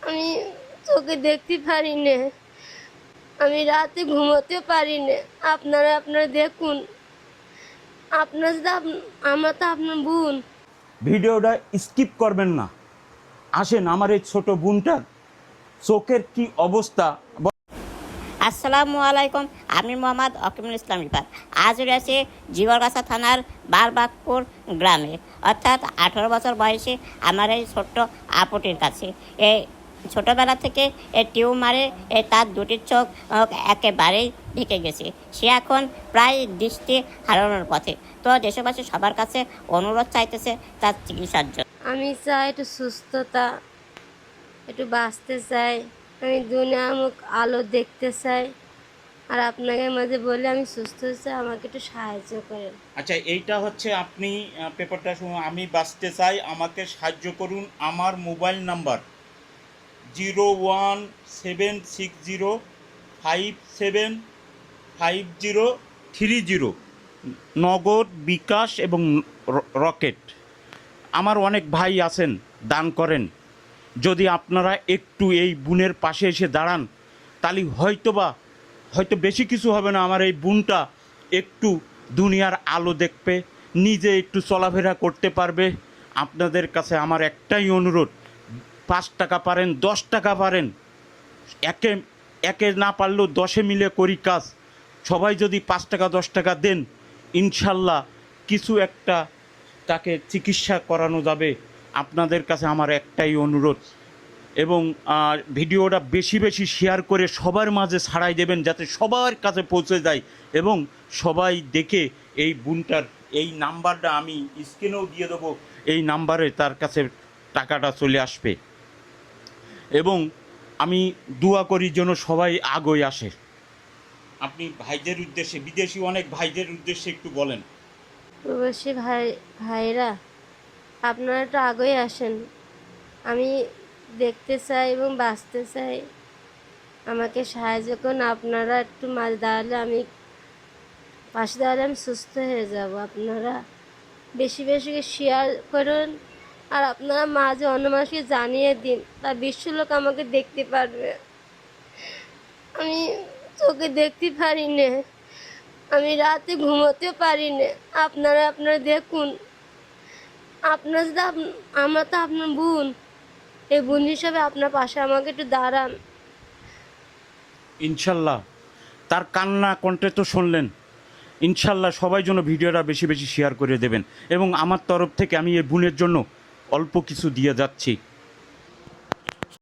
আমি চোখে দেখতে পারি না, আমি রাতে ঘুমোতে পারি না। আপনারা দেখুন, আপনার যদি আমরা তো আপনার বোন। ভিডিওটা স্কিপ করবেন না। আসেন আমার এই ছোট বোনটার চোখের কি অবস্থা। আসসালামু আলাইকুম। আমি মোহাম্মদ অকিমুল ইসলাম রিফাত। আজ রয়েছে জিগরগাছা থানার বারবাগপুর গ্রামে, অর্থাৎ 18 বছর বয়সে আমার এই ছোট্ট আপুটির কাছে। এই ছোটোবেলা থেকে এই টিউমারে তার দুটি চোখ একেবারেই ঢেকে গেছে। সে এখন প্রায় দৃষ্টি হারানোর পথে। তো দেশবাসী সবার কাছে অনুরোধ চাইতেছে তার চিকিৎসার জন্য। আমি চাই একটু সুস্থতা, একটু বাঁচতে চাই, আমি দুনিয়ামুখ আলো দেখতে চাই। আর আপনাকে মাঝে বলে আমি সুস্থ চাই, আমাকে একটু সাহায্য করেন। আচ্ছা, এইটা হচ্ছে আপনি পেপারটা শুনুন। আমি বাঁচতে চাই, আমাকে সাহায্য করুন। আমার মোবাইল নাম্বার 01760575030, নগদ, বিকাশ এবং রকেট। আমার অনেক ভাই আছেন, দান করেন। যদি আপনারা একটু এই বোনের পাশে এসে দাঁড়ান, তাহলে হয়তো বেশি কিছু হবে না, আমার এই বোনটা একটু দুনিয়ার আলো দেখবে, নিজে একটু চলাফেরা করতে পারবে। আপনাদের কাছে আমার একটাই অনুরোধ, 5 টাকা পারেন, 10 টাকা পারেন, একে একে না পারলেও 10-এ মিলে করি কাজ। সবাই যদি 5 টাকা 10 টাকা দেন, ইনশাল্লাহ কিছু একটা তাকে চিকিৎসা করানো যাবে। আপনাদের কাছে আমার একটাই অনুরোধ। এবং ভিডিওটা বেশি বেশি শেয়ার করে সবার মাঝে ছড়াই দেবেন, যাতে সবার কাছে পৌঁছে যায় এবং সবাই দেখে এই বোনটার এই নাম্বারটা আমি স্ক্রিনেও দিয়ে দেবো, এই নাম্বারে তার কাছে টাকাটা চলে আসবে। এবং আমি দোয়া করি যেন সবাই আগে আসে। আপনি ভাইদের উদ্দেশ্যে, বিদেশি অনেক ভাইদের উদ্দেশ্যে একটু বলেন। প্রবাসী ভাইরা, আপনারা একটু আগেই আসেন, আমি দেখতে চাই এবং বাঁচতে চাই, আমাকে সাহায্য করুন। আপনারা একটু মাঝে দাঁড়ালে, আমি পাশে দাঁড়ালে আমি সুস্থ হয়ে যাব। আপনারা বেশি বেশি শেয়ার করুন, আর আপনারা মাঝে অন্য মানুষকে জানিয়ে দিন, তা বিশ্ব লোক আমাকে দেখতে পারবে। আমি চোখে দেখতে পারি না, আমি রাতে ঘুমোতে পারি না। আপনারা দেখুন, আপনার যদি আমরা তো আপনার বোন, এই বোন হিসাবে আপনার পাশে আমাকে একটু দাঁড়ান। ইনশাল্লাহ তার কান্না কণ্ঠে তো শুনলেন। ইনশাল্লাহ সবাই যেন ভিডিওটা বেশি বেশি শেয়ার করে দেবেন। এবং আমার তরফ থেকে আমি এই বোনের জন্য অল্প কিছু দিয়ে যাচ্ছি।